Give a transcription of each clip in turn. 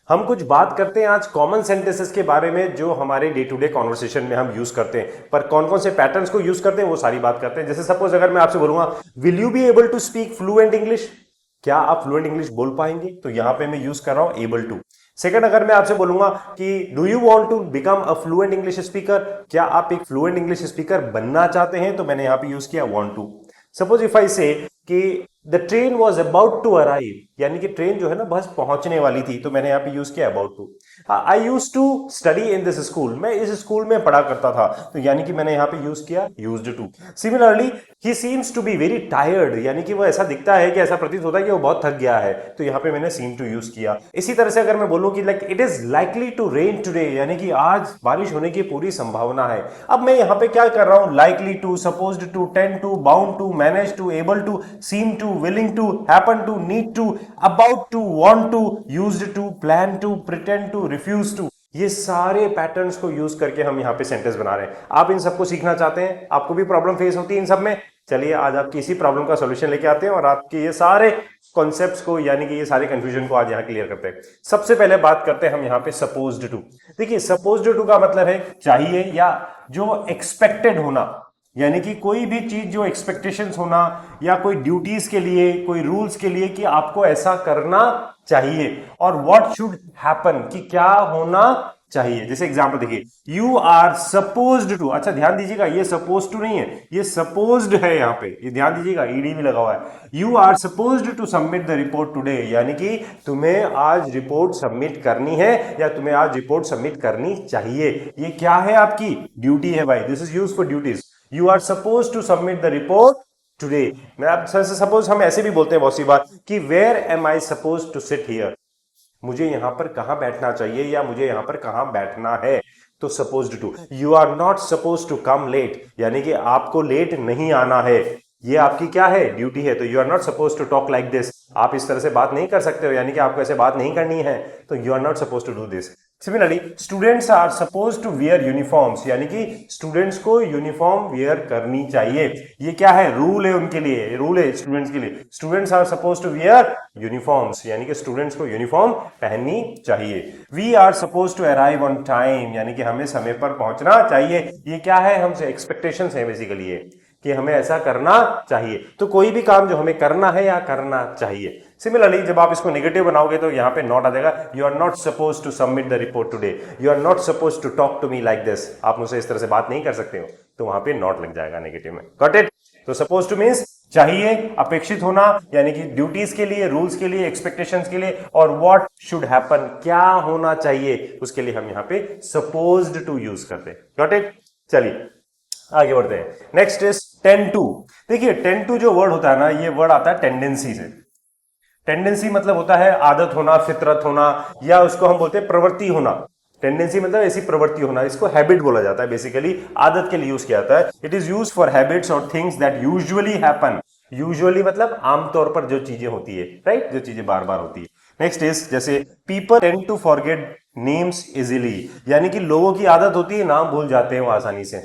हम कुछ बात करते हैं आज कॉमन सेंटेंसेस के बारे में जो हमारे डे टू डे कॉन्वर्सेशन में हम यूज करते हैं, पर कौन कौन से पैटर्न्स को यूज करते हैं वो सारी बात करते हैं। जैसे सपोज अगर मैं आपसे बोलूंगा will you be able to speak fluent English, क्या आप फ्लुएंट इंग्लिश बोल पाएंगे, तो यहां पे मैं यूज कर रहा हूं एबल टू। सेकंड, अगर मैं आपसे बोलूंगा कि do you want to become a fluent English speaker, क्या आप एक फ्लुएंट इंग्लिश स्पीकर बनना चाहते हैं, तो मैंने यहां पे यूज किया want to. Suppose if I say कि the train was about to arrive, यानी कि ट्रेन जो है ना बस पहुंचने वाली थी, तो मैंने यहां पे यूज किया about to. I use to study in this school, मैं इस स्कूल में पढ़ा करता था, तो यानी कि मैंने यहां पे यूज किया used to. Similarly he seems to be very tired, यानी कि वो ऐसा दिखता है कि ऐसा प्रतीत होता है कि वो बहुत थक गया है, तो यहां पे मैंने सीम टू यूज किया। इसी तरह से अगर मैं बोलूं कि like it is likely to rain today, यानी कि आज बारिश होने की पूरी संभावना है, अब मैं यहां पे क्या कर रहा हूं, likely to, supposed to, tend to, bound to, manage to, able to, seem to, willing to, happen to, need to, about to, want to, used to, plan to, pretend to, refuse to, ये सारे patterns को use करके हम यहां पे sentence बना रहे हैं। आप इन सबको सीखना चाहते हैं, आपको भी प्रॉब्लम फेस होती है इन सब में, चलिए आज आपकी इसी प्रॉब्लम का सॉल्यूशन लेके आते हैं और आपके ये सारे कॉन्सेप्ट्स को यानी कि ये सारे कंफ्यूजन को आज यहां क्लियर करते हैं। सबसे पहले बात करते हैं हम यहां पे सपोज्ड टू। देखिए सपोज्ड टू का मतलब है चाहिए या जो एक्सपेक्टेड होना, यानी कि कोई भी चीज जो एक्सपेक्टेशंस होना या कोई ड्यूटीज के लिए, कोई रूल्स के लिए कि आपको ऐसा करना चाहिए, और व्हाट शुड हैपन कि क्या होना चाहिए। जैसे एग्जांपल देखिए, यू आर सपोज्ड टू, अच्छा ध्यान दीजिएगा ये सपोज टू नहीं है, ये सपोज्ड है, यहां पे ये ध्यान दीजिएगा ईडी भी लगा हुआ है। You are supposed to submit the report today, यानी कि तुम्हें आज रिपोर्ट सबमिट करनी है या तुम्हें आज रिपोर्ट सबमिट करनी चाहिए। ये क्या है, आपकी ड्यूटी है भाई, this is use for duties. You are suppose to submit the report today. मैं आप सपोज हम ऐसे भी बोलते हैं बहुत सी बात कि where am I suppose to sit here, मुझे यहां पर कहां बैठना चाहिए या मुझे यहां पर कहां बैठना है, तो supposed to. You are not suppose to come late, यानी कि आपको लेट नहीं आना है, ये आपकी क्या है, ड्यूटी है। तो you are not suppose to talk like this, आप इस तरह से बात नहीं कर सकते हो, यानी कि आपको ऐसे बात नहीं करनी है, तो you are not suppose to do this. Similarly students are suppose to wear uniforms, यानी कि स्टूडेंट्स को यूनिफॉर्म वियर करनी चाहिए, ये क्या है, रूल है उनके लिए, रूल है स्टूडेंट्स के लिए। Students are suppose to wear uniforms, यानी कि स्टूडेंट्स को यूनिफॉर्म पहननी चाहिए। We are suppose to arrive on time, यानी कि हमें समय पर पहुंचना चाहिए, ये क्या है, हमसे एक्सपेक्टेशंस है बेसिकली कि हमें ऐसा करना चाहिए। तो कोई भी काम जो हमें करना है या करना चाहिए। सिमिलरली जब आप इसको नेगेटिव बनाओगे तो यहां पे नॉट आ जाएगा, you are not suppose to submit the report today, you are not suppose to talk to me like this, आप मुझसे इस तरह से बात नहीं कर सकते हो, तो वहां पे नॉट लग जाएगा नेगेटिव में। Got it. तो सपोज टू मींस चाहिए, अपेक्षित होना, यानी कि ड्यूटीज के लिए, रूल्स के लिए, एक्सपेक्टेशंस के लिए, और व्हाट शुड हैपन, क्या होना चाहिए, उसके लिए हम यहां पे सपोज्ड टू यूज करते हैं। Got it. चलिए आगे बढ़ते हैं। Next is tend to. देखिए टेंड टू जो वर्ड होता है ना, ये वर्ड आता है टेंडेंसी से। टेंडेंसी मतलब होता है आदत होना, फितरत होना, या उसको हम बोलते हैं प्रवृत्ति होना। टेंडेंसी मतलब ऐसी प्रवृत्ति होना, इसको हैबिट बोला जाता है, बेसिकली आदत के लिए यूज किया जाता है। It is use for habits और things that usually happen. Usually मतलब आमतौर पर जो चीजें होती है, राइट, जो चीजें बार बार होती है। नेक्स्ट इज जैसे people tend to forget names easily, यानी कि लोगों की आदत होती है नाम भूल जाते हैं वो आसानी से,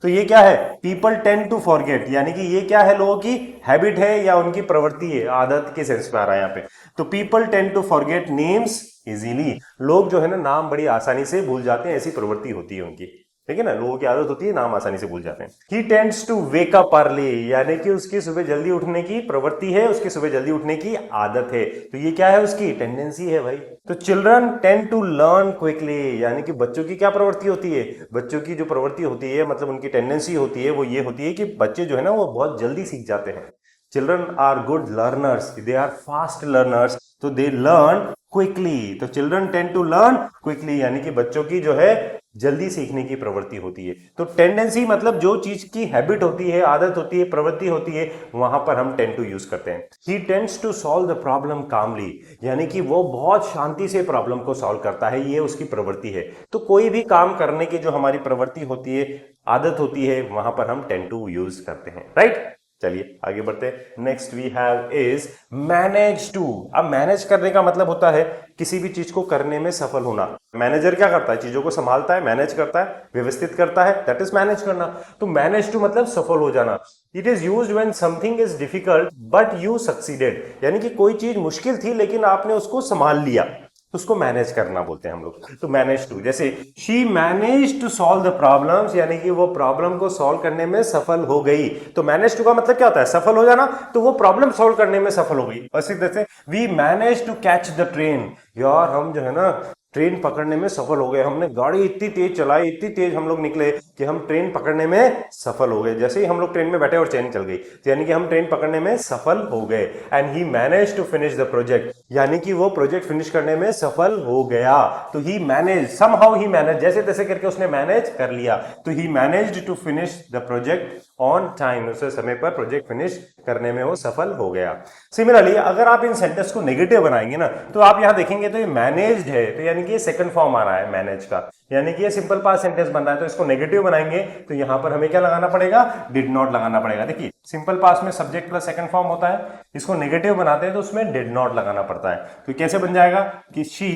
तो ये क्या है, पीपल टेंड टू फॉरगेट, यानी कि ये क्या है, लोगों की हैबिट है या उनकी प्रवृत्ति है, आदत के सेंस में आ रहा है यहाँ पे। तो people tend to forget names easily, लोग जो है ना नाम बड़ी आसानी से भूल जाते हैं, ऐसी प्रवृत्ति होती है उनकी, ठीक है ना, लोगों की आदत होती है नाम आसानी से भूल जाते हैं। He tends to wake up early, यानी कि उसकी सुबह जल्दी उठने की प्रवृत्ति है, उसकी सुबह जल्दी उठने की आदत है, तो ये क्या है, उसकी टेंडेंसी है भाई। तो children tend to learn quickly, यानी कि बच्चों की क्या प्रवृत्ति होती है, बच्चों की जो प्रवृत्ति होती है मतलब उनकी टेंडेंसी होती है वो ये होती है कि बच्चे जो है ना वो बहुत जल्दी सीख जाते हैं। Children are good learners, they are fast learners, तो दे लर्न क्विकली। तो children tend to learn quickly, यानी कि बच्चों की जो है जल्दी सीखने की प्रवृत्ति होती है। तो टेंडेंसी मतलब जो चीज की हैबिट होती है, आदत होती है, प्रवृत्ति होती है, वहां पर हम टेंड टू यूज करते हैं। He tends to solve the problem calmly, यानी कि वो बहुत शांति से प्रॉब्लम को सॉल्व करता है, ये उसकी प्रवृत्ति है। तो कोई भी काम करने की जो हमारी प्रवृत्ति होती है, आदत होती है, वहां पर हम टेंड टू यूज करते हैं, राइट। चलिए आगे बढ़ते हैं। Next we have is manage to. अब मैनेज करने का मतलब होता है किसी भी चीज को करने में सफल होना। मैनेजर क्या करता है, चीजों को संभालता है, मैनेज करता है, व्यवस्थित करता है, दैट इज मैनेज करना। तो मैनेज टू मतलब सफल हो जाना। It is used when something is difficult but you succeeded, यानी कि कोई चीज मुश्किल थी लेकिन आपने उसको संभाल लिया, तो उसको मैनेज करना बोलते हैं हम लोग। तो मैनेज टू, जैसे she manage to solve the problems, यानी कि वो प्रॉब्लम को सॉल्व करने में सफल हो गई। तो मैनेज टू का मतलब क्या होता है? सफल हो जाना। तो वो प्रॉब्लम सॉल्व करने में सफल हो गई। और जैसे we manage to catch the train, यार हम जो है ना ट्रेन पकड़ने में सफल हो गए, हमने गाड़ी इतनी तेज चलाई, इतनी तेज हम लोग निकले कि हम ट्रेन पकड़ने में सफल हो गए। जैसे ही हम लोग ट्रेन में बैठे और चेन चल गई, तो यानी कि हम ट्रेन पकड़ने में सफल हो गए। And he manage to finish the project, यानी कि वो प्रोजेक्ट फिनिश करने में सफल हो गया। तो he manage, somehow he manage, जैसे तैसे करके उसने मैनेज कर लिया। तो he managed to finish the project on time, उसे समय पर प्रोजेक्ट फिनिश करने में वो सफल हो गया। सिमिलरली अगर आप इन सेंटेंस को नेगेटिव बनाएंगे ना, तो आप यहां देखेंगे तो ये मैनेज्ड है, तो यानी कि ये सेकंड फॉर्म आ रहा है मैनेज का, यानी कि ये सिंपल पास्ट सेंटेंस बन रहा है। तो इसको नेगेटिव बनाएंगे तो यहां पर हमें क्या लगाना पड़ेगा? डिड नॉट लगाना पड़ेगा। देखिए सिंपल पास्ट में सब्जेक्ट प्लस सेकंड फॉर्म होता है, इसको नेगेटिव बनाते हैं तो उसमें डिड नॉट लगाना पड़ता है। तो कैसे बन जाएगा कि शी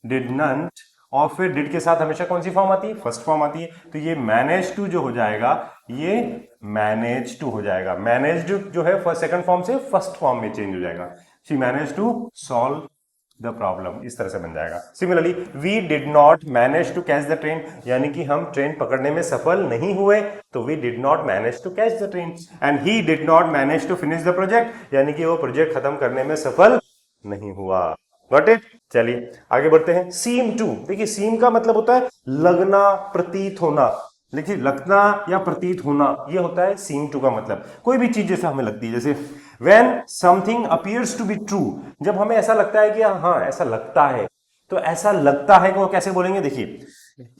डिड नॉट, और फिर डिड के साथ हमेशा कौन सी फॉर्म आती है? फर्स्ट फॉर्म आती है। तो ये मैनेज टू जो हो जाएगा, ये मैनेज टू हो जाएगा। मैनेज्ड जो है फर्स्ट सेकंड फॉर्म से फर्स्ट फॉर्म में चेंज हो जाएगा। She manage to solve the problem, इस तरह से बन जाएगा। Similarly we did not manage to catch the train, यानी कि हम ट्रेन पकड़ने में सफल नहीं हुए, तो we did not manage to catch the train. And he did not manage to finish the project, यानी कि वो प्रोजेक्ट खत्म करने में सफल नहीं हुआ। Got it? चलिए आगे बढ़ते हैं। सीम टू, देखिए सीम का मतलब होता है लगना, प्रतीत होना। देखिए लगना या प्रतीत होना, ये होता है सीम टू का मतलब। कोई भी चीज जैसे हमें लगती है, जैसे when something appears to be true, जब हमें ऐसा लगता है कि हाँ ऐसा लगता है, तो ऐसा लगता है को कैसे बोलेंगे? देखिए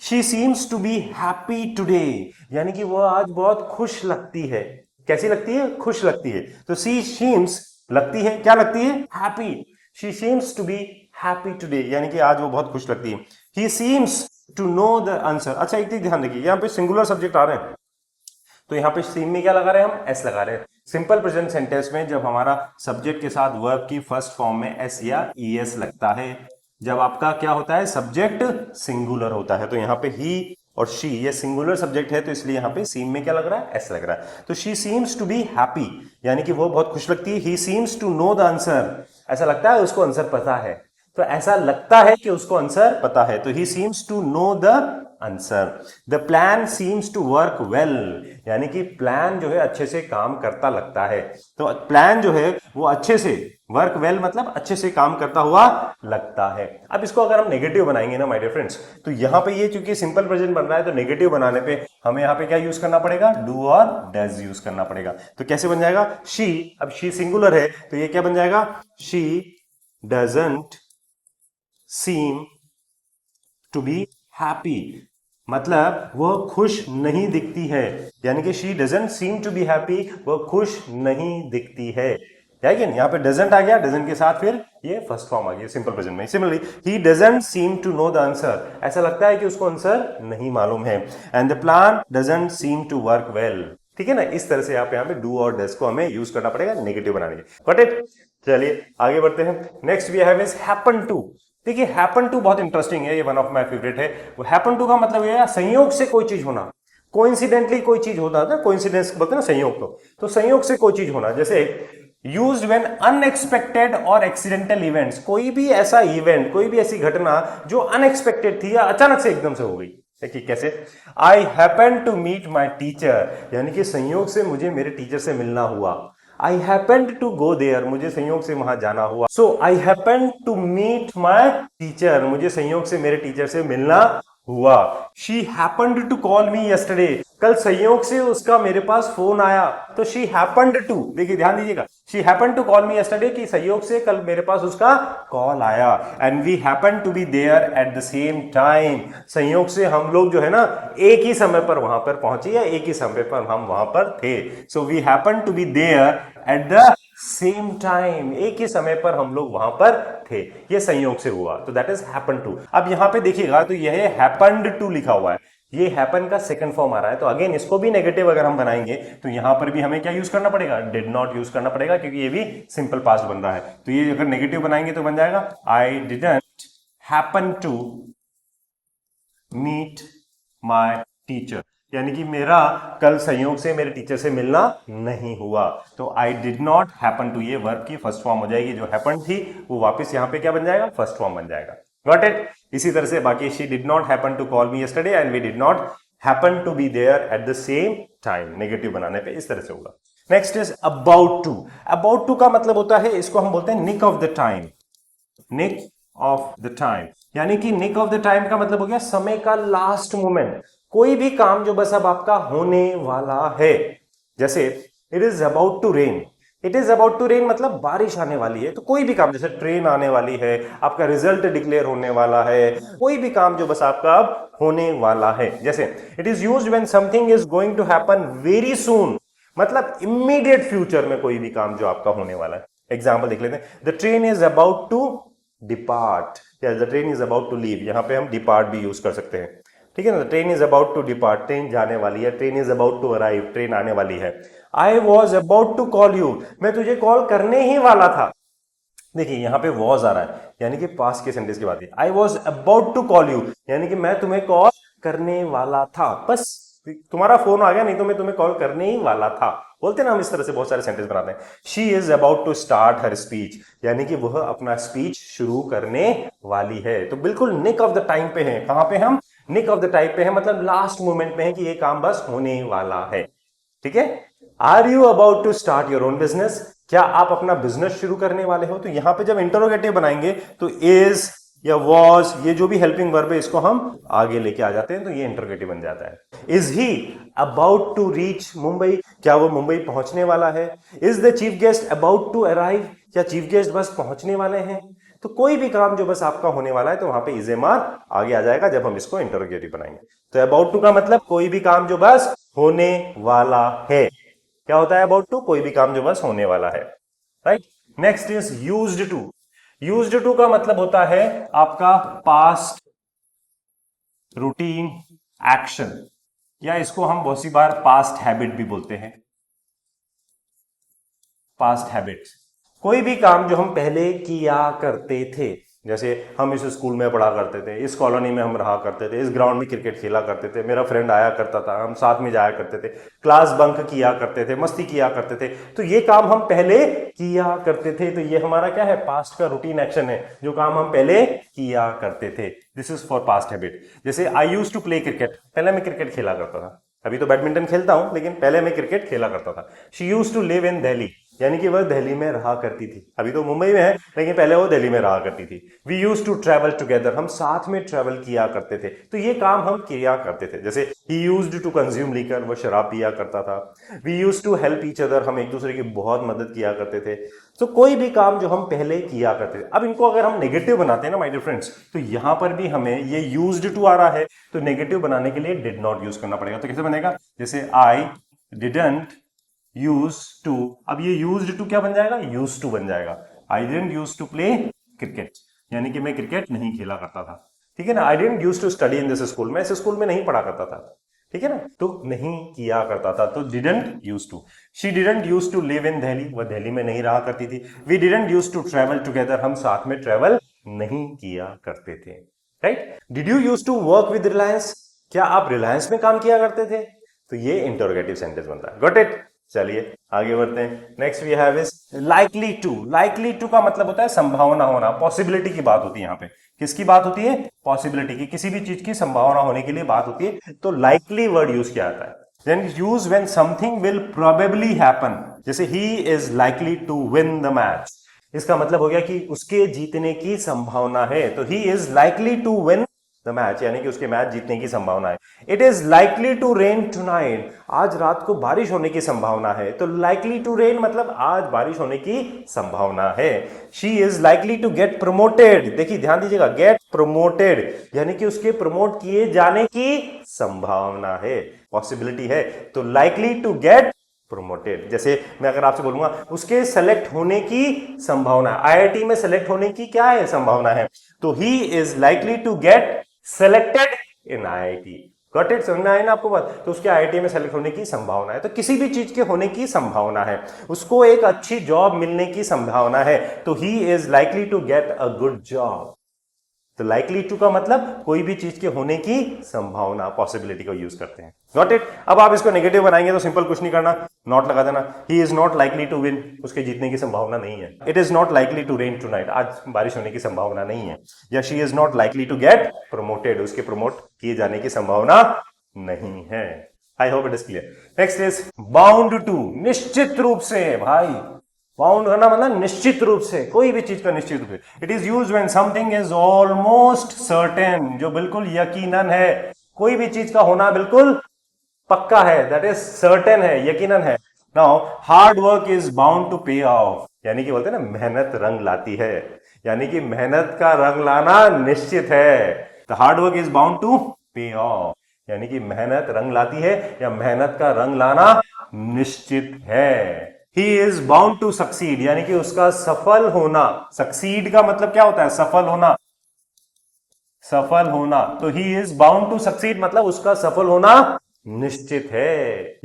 she seems to be happy today, यानी कि वो आज बहुत खुश लगती है। कैसी लगती है? खुश लगती है। तो she seems लगती है, क्या लगती है? happy। she seems to be happy today, यानी कि आज वो बहुत खुश लगती है। he seems to know the answer। अच्छा एक चीज ध्यान रखिए, यहाँ पे सिंगुलर सब्जेक्ट आ रहे हैं, तो यहाँ पे सीम में क्या लगा रहे हैं? हम एस लगा रहे हैं। सिंपल प्रेजेंट सेंटेंस में जब हमारा सब्जेक्ट के साथ वर्ब की फर्स्ट फॉर्म में एस या ईएस लगता है, जब आपका क्या होता है? सब्जेक्ट सिंगुलर होता है। तो यहाँ पे ही और शी, ये सिंगुलर सब्जेक्ट है, तो इसलिए यहाँ पे सीम में क्या लग रहा है? एस लग रहा है। तो she seems to be happy, यानी कि वो बहुत खुश लगती है। He seems to know the answer, ऐसा लगता है उसको आंसर पता है। तो ऐसा लगता है कि उसको आंसर पता है, तो he seems to know the answer. The plan seems to work well, यानी कि प्लान जो है अच्छे से काम करता लगता है। तो प्लान जो है वो अच्छे से, वर्क वेल मतलब अच्छे से काम करता हुआ लगता है। अब इसको अगर हम नेगेटिव बनाएंगे ना माय डियर फ्रेंड्स, तो यहां पे ये चूंकि सिंपल प्रेजेंट बन रहा है, तो नेगेटिव बनाने पे हमें यहां पे क्या यूज करना पड़ेगा? डू और डज यूज करना पड़ेगा। तो कैसे बन जाएगा? शी, अब शी सिंगुलर है, तो ये क्या बन जाएगा? She doesn't seem to be happy, मतलब वो खुश नहीं दिखती है, यानी कि she doesn't seem to be happy, वो खुश नहीं दिखती है। यहाँ पे डजंट आ गया, डजंट के साथ फिर ये फर्स्ट फॉर्म आ गया सिंपल प्रेजेंट में। Similarly he doesn't seem to know the answer, ऐसा लगता है कि उसको आंसर नहीं मालूम है। And the plan doesn't seem to work well, ठीक है ना? इस तरह से आप यहाँ पे डू और डज को हमें यूज करना पड़ेगा नेगेटिव बनाने के। Got it? चलिए आगे बढ़ते हैं। Next we have is happen to. देखिए हैपन टू बहुत इंटरेस्टिंग है, ये वन ऑफ माय फेवरेट है। वो हैपन टू का मतलब ये है संयोग से कोई चीज होना, कोइंसिडेंटली कोई चीज होता है ना, कोइंसिडेंस बोलते हैं ना संयोग को, तो संयोग से कोई चीज होना। जैसे यूज्ड व्हेन अनएक्सपेक्टेड और एक्सीडेंटल इवेंट्स, कोई भी ऐसा इवेंट, कोई भी ऐसी घटना जो अनएक्सपेक्टेड थी या अचानक से एकदम से हो गई। देखिए कैसे? I happen to meet my teacher, यानी कि संयोग से मुझे मेरे टीचर से मिलना हुआ। I happened to go there, मुझे संयोग से वहां जाना हुआ। So I happened to meet my teacher, मुझे संयोग से मेरे टीचर से मिलना हुआ। She happened to call me yesterday, कल संयोग से उसका मेरे पास फोन आया। तो she happened to, देखिए ध्यान दीजिएगा, she happened to call me yesterday कि संयोग से कल मेरे पास उसका कॉल आया। And we happened to be there at the same time, संयोग से हम लोग जो है ना एक ही समय पर वहां पर पहुंचे या एक ही समय पर हम वहां पर थे। So we happened to be there at the same time, एक ही समय पर हम लोग वहां पर थे, ये संयोग से हुआ। तो दैट इज हैपन टू। अब यहां पे देखिएगा तो यह हैपेंड टू लिखा हुआ है, ये हैपन का सेकंड फॉर्म आ रहा है। तो अगेन इसको भी नेगेटिव अगर हम बनाएंगे तो यहां पर भी हमें क्या यूज करना पड़ेगा? डिड नॉट यूज करना पड़ेगा, क्योंकि ये भी सिंपल पास्ट बन रहा है। तो ये अगर नेगेटिव बनाएंगे तो बन जाएगा I didn't happen to meet my teacher, यानी कि मेरा कल संयोग से मेरे टीचर से मिलना नहीं हुआ, तो I did not happen to, ये वर्ब की फर्स्ट फॉर्म हो जाएगी, जो हैपन थी वो वापस यहां पे क्या बन जाएगा, फर्स्ट फॉर्म बन जाएगा। Got it. इसी तरह से बाकी she did not happen to call me yesterday and we did not happen to be there at the same time, negative बनाने पे इस तरह से होगा। Next is about to. About to का मतलब होता है, इसको हम बोलते हैं nick of the time, nick of the time, यानी कि निक ऑफ द टाइम का मतलब हो गया समय का लास्ट मोमेंट, कोई भी काम जो बस अब आपका होने वाला है। जैसे it is about to rain, it is about to rain मतलब बारिश आने वाली है, तो कोई भी काम, जैसे ट्रेन आने वाली है, आपका रिजल्ट डिक्लेयर होने वाला है, कोई भी काम जो बस आपका अब होने वाला है। जैसे it is used when something is going to happen very soon, मतलब इमीडिएट फ्यूचर में कोई भी काम जो आपका होने वाला है। एग्जाम्पल देख लेते हैं, the train is about to depart, या the train is about to leave, यहां पे हम डिपार्ट भी यूज कर सकते हैं, ठीक है ना। Train is about to depart, train जाने वाली है, train is about to arrive, train आने वाली है। I was about to call you, मैं तुझे कॉल करने ही वाला था। देखिए यहां पे वॉज आ रहा है, यानी कि पास्ट के सेंटेंस की बात है। I was about to call you, यानी कि मैं तुम्हें कॉल करने वाला था, बस तुम्हारा फोन आ गया, नहीं तो मैं तुम्हें कॉल करने ही वाला था। बोलते ना हम इस तरह से बहुत सारे सेंटेंस बनाते हैं। She is about to start her speech, यानी कि वह अपना स्पीच शुरू करने वाली है। तो बिल्कुल निक ऑफ द टाइम पे है। कहां पे हम निक ऑफ द टाइम पे है, मतलब लास्ट मोमेंट पे है कि ये काम बस होने वाला है, ठीक है। Are you about to start your own business, क्या आप अपना बिजनेस शुरू करने वाले हो। तो यहां पे जब इंटरोगेटिव बनाएंगे तो इज या वॉज, ये जो भी हेल्पिंग वर्ब है इसको हम आगे लेके आ जाते हैं, तो ये इंटरोगेटिव बन जाता है। Is he about to reach Mumbai, क्या वो मुंबई पहुंचने वाला है। Is the chief guest about to arrive, क्या चीफ गेस्ट बस पहुंचने वाले हैं। तो कोई भी काम जो बस आपका होने वाला है तो वहां पे इज एम आर आगे आ जाएगा जब हम इसको इंटरोगेटिव बनाएंगे। तो अबाउट टू का मतलब कोई भी काम जो बस होने वाला है। क्या होता है अबाउट टू, कोई भी काम जो बस होने वाला है, right. Next is used to. Used to का मतलब होता है आपका पास्ट रूटीन एक्शन, या इसको हम बहुत सी बार पास्ट हैबिट भी बोलते हैं। पास्ट हैबिट, कोई भी काम जो हम पहले किया करते थे, जैसे हम इस स्कूल में पढ़ा करते थे, इस कॉलोनी में हम रहा करते थे, इस ग्राउंड में क्रिकेट खेला करते थे, मेरा फ्रेंड आया करता था, हम साथ में जाया करते थे, क्लास बंक किया करते थे, मस्ती किया करते थे, तो ये काम हम पहले किया करते थे। तो ये हमारा क्या है, पास्ट का रूटीन एक्शन है, जो काम हम पहले किया करते थे। This is for past habit. जैसे I used to play cricket, पहले मैं क्रिकेट खेला करता था, अभी तो बैडमिंटन खेलता हूं लेकिन पहले मैं क्रिकेट खेला करता था। She used to live in Delhi, यानी कि वह दिल्ली में रहा करती थी, अभी तो मुंबई में है लेकिन पहले वो दिल्ली में रहा करती थी। We used to travel together, हम साथ में ट्रैवल किया करते थे, तो ये काम हम किया करते थे। जैसे he used to consume liquor, वो शराब पिया करता था। We used to help each other, हम एक दूसरे की बहुत मदद किया करते थे। तो कोई भी काम जो हम पहले किया करते थे। अब इनको अगर हम नेगेटिव बनाते हैं ना माय डियर फ्रेंड्स, तो यहां पर भी हमें ये यूज्ड टू आ रहा है, तो नेगेटिव बनाने के लिए डिड नॉट यूज करना पड़ेगा। तो कैसे बनेगा, जैसे आई डिडंट यूज टू, अब ये यूज्ड टू क्या बन जाएगा, यूज टू बन जाएगा। I didn't use to play cricket, यानी कि मैं क्रिकेट नहीं खेला करता था, ठीक है ना। I didn't use to study in this school, मैं इस स्कूल में नहीं पढ़ा करता था, ठीक है ना, तो नहीं किया करता था, तो didn't use to. She didn't use to live in Delhi, वह दिल्ली में नहीं रहा करती थी। We didn't use to travel together, हम साथ में ट्रेवल नहीं किया करते थे, right. Did you use to work with Reliance, क्या आप रिलायंस में काम किया करते थे। तो ये इंटरोगेटिव सेंटेंस बनता है। Got it. चलिए आगे बढ़ते हैं। Next we have is likely to. Likely to का मतलब होता है संभावना होना, पॉसिबिलिटी की बात होती है। यहाँ पे किसकी बात होती है, पॉसिबिलिटी की, किसी भी चीज की संभावना होने के लिए बात होती है। तो लाइकली वर्ड यूज किया जाता है। Then use when something will probably happen, जैसे he is likely to win the match, इसका मतलब हो गया कि उसके जीतने की संभावना है। तो he is likely to win the match, यानी कि उसके मैच जीतने की संभावना है। It is likely to rain tonight, आज रात को बारिश होने की संभावना है। तो लाइकली टू रेन मतलब आज बारिश होने की संभावना है। She is likely to get promoted, देखिए ध्यान दीजिएगा, गेट प्रमोटेड यानी कि उसके प्रमोट किए जाने की संभावना है, पॉसिबिलिटी है। तो लाइकली टू गेट प्रोमोटेड। जैसे मैं अगर आपसे बोलूंगा उसके सेलेक्ट होने की संभावना, आईआईटी में सेलेक्ट होने की क्या है, संभावना है, तो he is likely to get selected in IIT. Got it, समझ में आई ना आपको बात। तो उसके आईआईटी में सेलेक्ट होने की संभावना है। तो किसी भी चीज के होने की संभावना है, उसको एक अच्छी जॉब मिलने की संभावना है, तो he is likely to get a good job. तो लाइकली टू का मतलब कोई भी चीज के होने की संभावना, पॉसिबिलिटी को यूज करते हैं। Got it. अब आप इसको नेगेटिव बनाएंगे तो सिंपल कुछ नहीं करना, नॉट लगा देना। He is not likely to win, उसके जीतने की संभावना नहीं है। It is not likely to rain tonight, आज बारिश होने की संभावना नहीं है। या she is not likely to get promoted, उसके प्रमोट किए जाने की संभावना नहीं है। I hope it is clear. Next is bound to, निश्चित रूप से भाई, बाउंड करना मतलब निश्चित रूप से, कोई भी चीज का निश्चित रूप से। It is used when something is almost certain, जो बिल्कुल यकीनन है, कोई भी चीज का होना बिल्कुल पक्का है, दैट इज सर्टेन है, यकीनन है। Now hard work is bound to pay off, यानी कि बोलते हैं ना मेहनत रंग लाती है, यानी कि मेहनत का रंग लाना निश्चित है। The hard work is bound to pay off, यानी कि मेहनत रंग लाती है या मेहनत का रंग लाना निश्चित है। He is bound to succeed, यानी कि उसका सफल होना, succeed का मतलब क्या होता है? सफल होना, सफल होना। तो he is bound to succeed मतलब उसका सफल होना निश्चित है।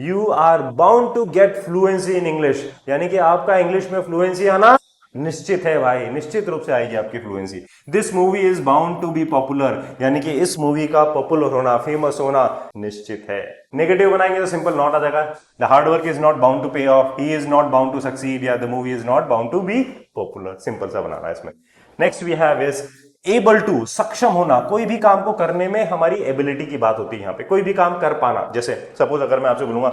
You are bound to get fluency in English, यानी कि आपका इंग्लिश में फ्लुएंसी आना निश्चित है भाई, निश्चित रूप से आएगी आपकी fluency. This movie is bound to be popular, यानी कि इस मूवी का पॉपुलर होना, फेमस होना निश्चित है। नेगेटिव बनाएंगे तो सिंपल नॉट आ जाएगा। The hard work is not bound to pay off, he is not bound to succeed, या the movie is not bound to be popular. Simple सा बनाना है इसमें। Next we have is able to, सक्षम होना, कोई भी काम को करने में हमारी एबिलिटी की बात होती है यहाँ पे, कोई भी काम कर पाना। जैसे सपोज अगर मैं आपसे बोलूंगा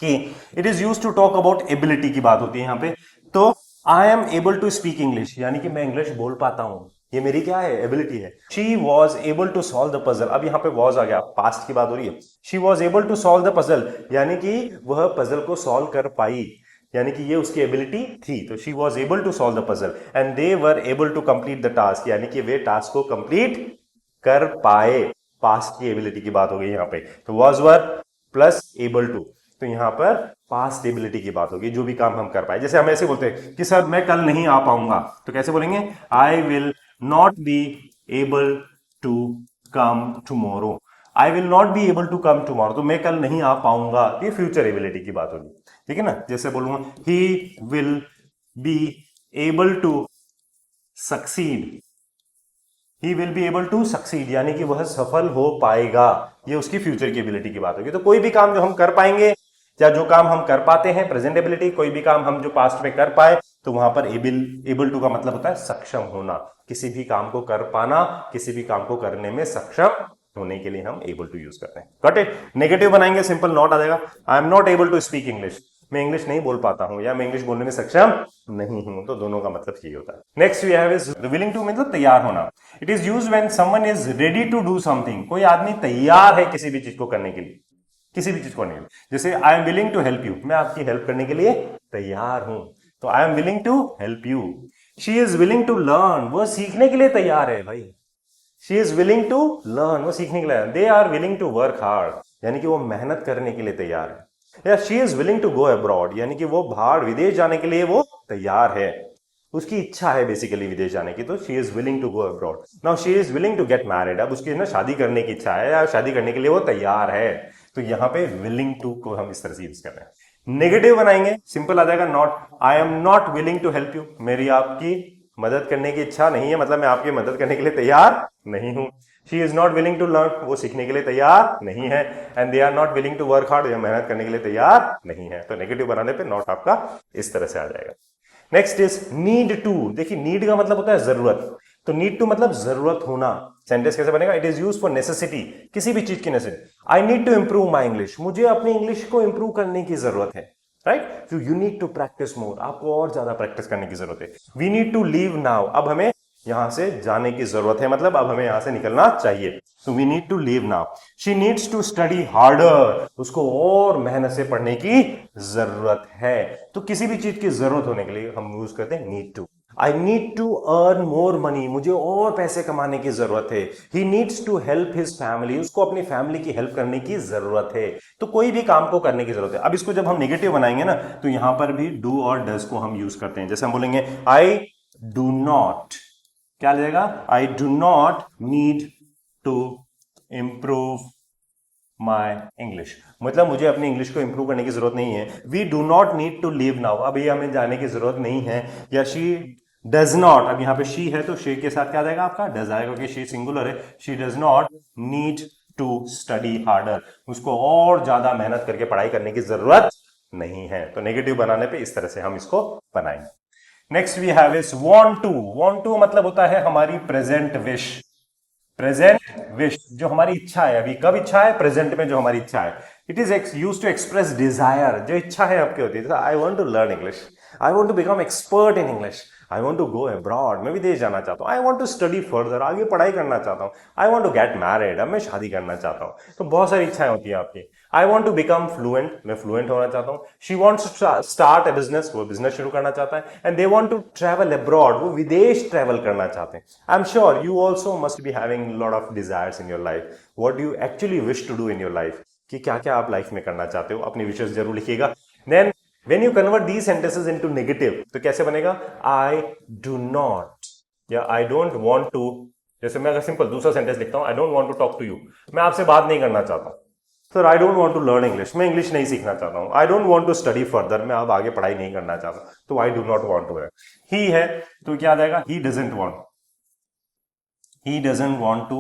कि it is used to talk about ability की बात होती है यहाँ पे, तो I am able to speak English, यानी कि मैं इंग्लिश बोल पाता हूं, ये मेरी क्या है? एबिलिटी है। She was able to solve the puzzle, अब यहाँ पे वॉज आ गया, पास्ट की बात हो रही है। She was able to solve the puzzle, यानी कि वह पजल को सॉल्व कर पाई, यानी कि ये उसकी एबिलिटी थी। तो she was able to solve the puzzle and they were able to complete the task, यानी कि वे टास्क को कंप्लीट कर पाए। पास्ट की एबिलिटी की बात हो गई यहाँ पे। तो was were plus able to, तो यहां पर पास्ट एबिलिटी की बात होगी, जो भी काम हम कर पाए। जैसे हम ऐसे बोलते हैं कि सर मैं कल नहीं आ पाऊंगा, तो कैसे बोलेंगे? I will not be able to come tomorrow, I will not be able to come tomorrow, तो मैं कल नहीं आ पाऊंगा, ये फ्यूचर एबिलिटी की बात होगी, ठीक है ना। जैसे बोलूंगा he will be able to succeed, he will be able to succeed, यानी कि वह सफल हो पाएगा, ये उसकी फ्यूचर की एबिलिटी की बात होगी। तो कोई भी काम जो हम कर पाएंगे या जो काम हम कर पाते हैं, प्रेजेंट एबिलिटी, कोई भी काम हम जो पास्ट में कर पाए, तो वहां पर एबल टू का मतलब होता है सक्षम होना, किसी भी काम को कर पाना, किसी भी काम को करने में सक्षम होने के लिए हम एबल टू यूज करते हैं। Got it. नेगेटिव बनाएंगे सिंपल नॉट आ जाएगा। I am not able to speak English, मैं इंग्लिश नहीं बोल पाता हूं या मैं इंग्लिश बोलने में सक्षम नहीं हूं, तो दोनों का मतलब यही होता है। Next we have is willing to, मतलब तैयार होना। It is used when someone is ready to do something, कोई आदमी तैयार है किसी भी चीज को करने के लिए, किसी भी चीज को नहीं। जैसे I am willing to help you, मैं आपकी हेल्प करने के लिए तैयार हूं, तो I am willing to help you. She is willing to learn, वो सीखने के लिए तैयार है भाई, she is willing to learn, वो सीखने के लिए। They are willing to work hard, यानी कि वो मेहनत करने के लिए तैयार है। या she is willing to go abroad, यानी कि वो बाहर विदेश जाने के लिए वो तैयार है, उसकी इच्छा है बेसिकली विदेश जाने की, तो she is willing to go abroad. Now she is willing to get married, अब उसकी ना शादी करने की इच्छा है या शादी करने के लिए वो तैयार है, तो यहां पे विलिंग टू को हम इस तरह से यूज कर रहे हैं। नेगेटिव बनाएंगे सिंपल आ जाएगा not, I am not willing to help you, मेरी आपकी मदद करने की इच्छा नहीं है, मतलब मैं आपकी मदद करने के लिए तैयार नहीं हूं। She is not willing to learn, वो सीखने के लिए तैयार नहीं है। And they are not willing to work hard, मेहनत करने के लिए तैयार नहीं है। तो नेगेटिव बनाने पे नॉट आपका इस तरह से आ जाएगा। नेक्स्ट इज नीड टू, देखिए नीड का मतलब होता है जरूरत, तो नीड टू मतलब जरूरत होना। सेंटेंस कैसे बनेगा? It is use for necessity, किसी भी चीज की necessity. I need to improve my English, मुझे अपनी इंग्लिश को इंप्रूव करने की जरूरत है, राइट। तो you need to practise more, आपको और ज्यादा प्रैक्टिस करने की जरूरत है। We need to leave now, अब हमें यहां से जाने की जरूरत है, मतलब अब हमें यहां से निकलना चाहिए। So we need to leave now. She needs to study harder, उसको और मेहनत से पढ़ने की जरूरत है। तो किसी भी चीज की जरूरत होने के लिए हम यूज करते हैं need to. I need to earn more money, मुझे और पैसे कमाने की जरूरत है। He needs to help his family, उसको अपनी फैमिली की हेल्प करने की जरूरत है। तो कोई भी काम को करने की जरूरत है। अब इसको जब हम नेगेटिव बनाएंगे ना, तो यहां पर भी डू और डज को हम यूज करते हैं। जैसे हम बोलेंगे आई डू नॉट, क्या लगेगा? I do not need to improve my English, मतलब मुझे अपनी इंग्लिश को इंप्रूव करने की जरूरत नहीं है। We do not need to leave now, अब ये हमें जाने की जरूरत नहीं है। या शी डज नॉट, अब यहाँ पे शी है तो शी के साथ क्या जाएगा आपका, डज आएगा, क्योंकि शी सिंगुलर है। She does not need to study harder, उसको और ज्यादा मेहनत करके पढ़ाई करने की जरूरत नहीं है। तो नेगेटिव बनाने पे इस तरह से हम इसको बनाएंगे। Next we have is want to. Want to मतलब होता है हमारी प्रेजेंट विश। प्रेजेंट विश जो हमारी इच्छा है, अभी कब इच्छा है, प्रेजेंट में जो हमारी इच्छा है। It is use to express desire, जो इच्छा है आपकी होती है। I want to learn English, I want to become expert in English, I want to go abroad, मैं विदेश जाना चाहता हूँ, I want to study further, आगे पढ़ाई करना चाहता हूँ, I want to get married, अब मैं शादी करना चाहता हूँ। तो बहुत सारी इच्छाएं होती है आपकी। I want to become fluent, मैं फ्लुएंट होना चाहता हूँ। She wants to start a business, वो बिजनेस शुरू करना चाहता है। And they want to travel abroad, वो विदेश ट्रेवल करना चाहते हैं। I am sure you also must be having lot of desires in your life. What do you actually wish to do in your life, कि क्या क्या आप life में करना चाहते हो, अपनी विशेष जरूर लिखिएगा। Then when you convert these sentences into negative, तो कैसे बनेगा, I do not या I don't want to। जैसे मैं अगर सिंपल दूसरा सेंटेंस लिखता हूं, I don't want to talk to you, मैं आपसे बात नहीं करना चाहता हूं। Sir I don't want to learn English, मैं इंग्लिश नहीं सीखना चाहता हूं। I don't want to study further, मैं अब आगे पढ़ाई नहीं करना चाहता। तो I do not want to है। He है तो क्या आ जाएगा, he doesn't want, he doesn't want to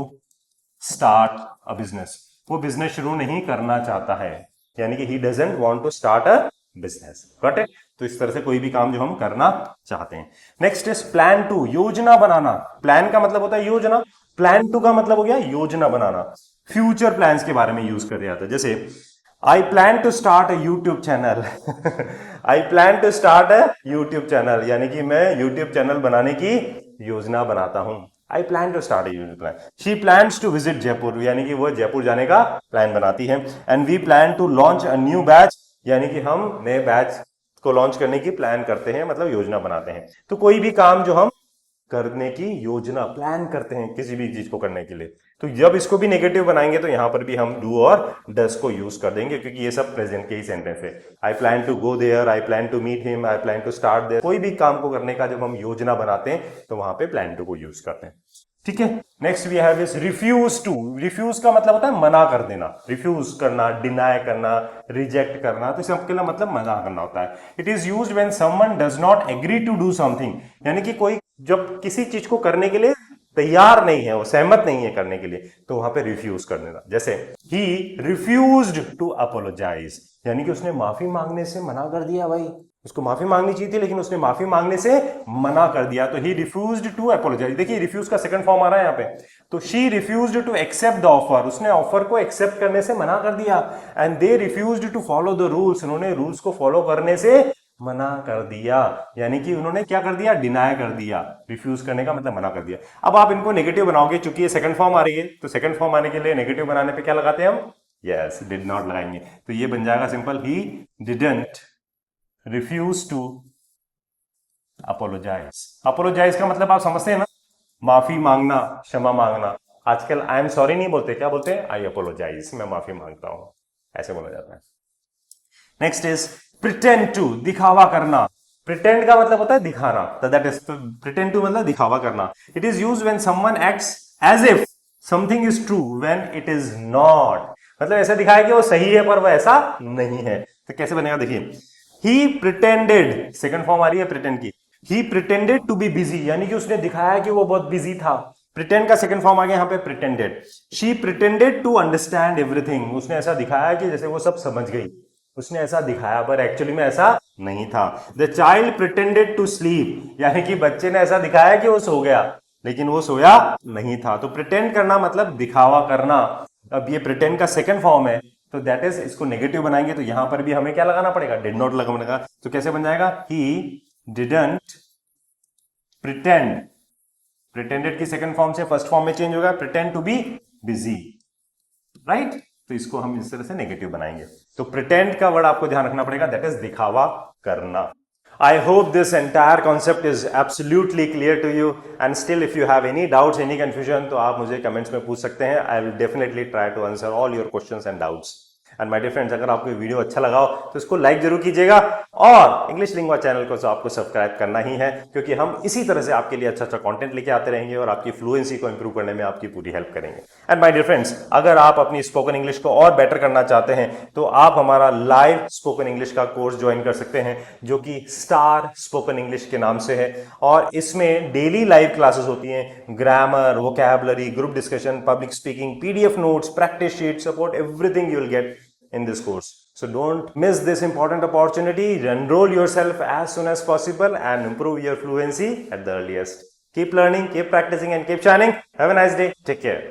start a business, वो बिजनेस शुरू नहीं करना चाहता है, यानी कि he doesn't want to start a business. Got it. तो इस तरह से कोई भी काम जो हम करना चाहते हैं। नेक्स्ट इज प्लान टू, योजना बनाना। प्लान का मतलब होता है योजना, प्लान टू का मतलब हो गया योजना बनाना। फ्यूचर प्लान्स के बारे में यूज कर दिया था, जैसे I plan to start a YouTube channel, I plan to start a YouTube channel, यानी कि मैं यूट्यूब चैनल बनाने की योजना बनाता हूं। I plan to start YouTube plan. She plans to visit Jaipur, यानी कि वो जयपुर जाने का प्लान बनाती है। And we plan to launch a new batch, यानी कि हम नए बैच को लॉन्च करने की प्लान करते हैं, मतलब योजना बनाते हैं। तो कोई भी काम जो हम करने की योजना प्लान करते हैं किसी भी चीज को करने के लिए, तो जब इसको भी नेगेटिव बनाएंगे तो यहां पर भी हम डू और डस को यूज कर देंगे, क्योंकि ये सब प्रेजेंट के ही सेंटेंस है। I plan to go there, I plan to meet him, I plan to start there. कोई भी काम को करने का जब हम योजना बनाते हैं तो वहां पे प्लान टू को यूज करते हैं। ठीक है। Next we have is refuse to. Refuse का मतलब होता है मना कर देना, रिफ्यूज करना, डिनाई करना, रिजेक्ट करना, तो सबके लिए मतलब मना करना होता है। It is used when someone does not agree to do something, यानी कि कोई जब किसी चीज को करने के लिए तैयार नहीं है, वो सहमत नहीं है करने के लिए, तो वहां पे रिफ्यूज कर देना। जैसे ही रिफ्यूज्ड टू अपोलोजाइज, यानी कि उसने माफी मांगने से मना कर दिया। भाई उसको माफी मांगनी चाहिए थी लेकिन उसने माफी मांगने से मना कर दिया, तो ही रिफ्यूज्ड टू अपोलोजाइज। देखिए रिफ्यूज का सेकंड फॉर्म आ रहा है यहाँ पे, तो she refused to accept the offer, उसने ऑफर को एक्सेप्ट करने से मना कर दिया। And they refused to follow the rules, उन्होंने रूल्स को फॉलो करने से मना कर दिया, यानी कि उन्होंने क्या कर दिया, डिनाई कर दिया। रिफ्यूज करने का मतलब मना कर दिया। अब आप इनको नेगेटिव बनाओगे, चूंकि ये सेकंड फॉर्म आ रही है, तो सेकंड फॉर्म आने के लिए नेगेटिव बनाने पे क्या लगाते हैं हम, यस डिड नॉट लगाएंगे, तो ये बन जाएगा simple, he didn't refuse to apologise. Apologise का मतलब आप समझते हैं ना, माफी मांगना, क्षमा मांगना। आजकल आई एम सॉरी नहीं बोलते, क्या बोलते हैं, आई अपोलोजाइज, मैं माफी मांगता हूं, ऐसे बोला जाता है। नेक्स्ट इज प्रिटेंड टू, दिखावा करना। प्रिटेंड का मतलब होता है दिखाना, तो दैट इज प्रिटेंड टू मतलब दिखावा करना। It is used when someone acts as if something is true when it is not, मतलब ऐसा दिखाया कि वो सही है पर वो ऐसा नहीं है। तो कैसे बनेगा, देखिए ही प्रिटेंडेड, सेकंड फॉर्म आ रही है प्रिटेंड की, ही प्रिटेंडेड टू बी बिजी, यानी कि उसने दिखाया कि वो बहुत बिजी था। प्रिटेंड का सेकंड फॉर्म आ गया यहाँ पे pretended. She pretended to understand everything, उसने ऐसा दिखाया कि जैसे वो सब समझ गई, उसने ऐसा दिखाया पर एक्चुअली में ऐसा नहीं था। The child pretended to sleep, यानी कि बच्चे ने ऐसा दिखाया कि वो सो गया लेकिन वो सोया नहीं था। तो प्रिटेंड करना मतलब दिखावा करना। अब ये प्रिटेंड का सेकंड फॉर्म है, तो दैट इज, इसको नेगेटिव बनाएंगे तो यहां पर भी हमें क्या लगाना पड़ेगा, डिड नॉट लगाना पड़ेगा। तो कैसे बन जाएगा, ही डिडंट प्रिटेंड, प्रिटेंडेड की सेकंड फॉर्म से फर्स्ट फॉर्म में चेंज होगा, pretend to be busy, right. तो इसको हम इस तरह से नेगेटिव बनाएंगे। तो प्रिटेंड का वर्ड आपको ध्यान रखना पड़ेगा, दैट इज दिखावा करना। I hope this entire concept is absolutely clear to you, and still if you have any doubts, any confusion, तो आप मुझे comments में पूछ सकते हैं। I will definitely try to answer all your questions and doubts. And my dear friends, अगर आपको ये वीडियो अच्छा लगा हो तो इसको लाइक जरूर कीजिएगा और इंग्लिश लिंग्वा चैनल को आपको सब्सक्राइब करना ही है, क्योंकि हम इसी तरह से आपके लिए अच्छा अच्छा कंटेंट लेके आते रहेंगे और आपकी फ्लुएंसी को इंप्रूव करने में आपकी पूरी हेल्प करेंगे। एंड माय डियर फ्रेंड्स, अगर आप अपनी स्पोकन इंग्लिश को और बेटर करना चाहते हैं तो आप हमारा लाइव स्पोकन इंग्लिश का कोर्स ज्वाइन कर सकते हैं, जो कि स्टार स्पोकन इंग्लिश के नाम से है। और इसमें डेली लाइव क्लासेस होती हैं, grammar, vocabulary, group discussion, public speaking, PDF notes, practice sheet, support, everything you will get in this course. So don't miss this important opportunity. Enroll yourself as soon as possible and improve your fluency at the earliest. Keep learning, keep practicing, and keep shining. Have a nice day. Take care.